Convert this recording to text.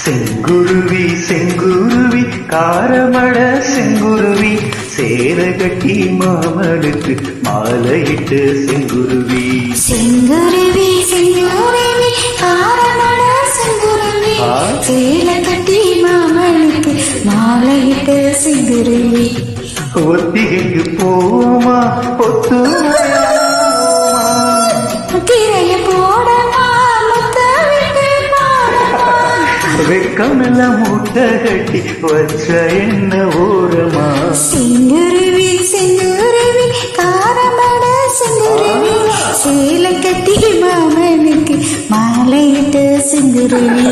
செங்குருவி செங்குருவி காரமட செங்குருவி சேர கட்டி மாமனுக்கு மாலையிட்டு செங்குருவி செங்குருவி செங்குருவி காரமட செங்குருவி சேர கட்டி மாமனுக்கு மாலையிட்டு செங்குருவி ஒத்திகைக்கு போமா ஒத்துமையா திரைய போடமா வெக்கமெல்லாம் மூட்டை கட்டி வச்ச என்ன ஓரமா செங்குருவி செங்குருவி காரமட செங்குருவி சேலை கட்டி மாமனுக்கு மாலையிட்டு செங்குருவி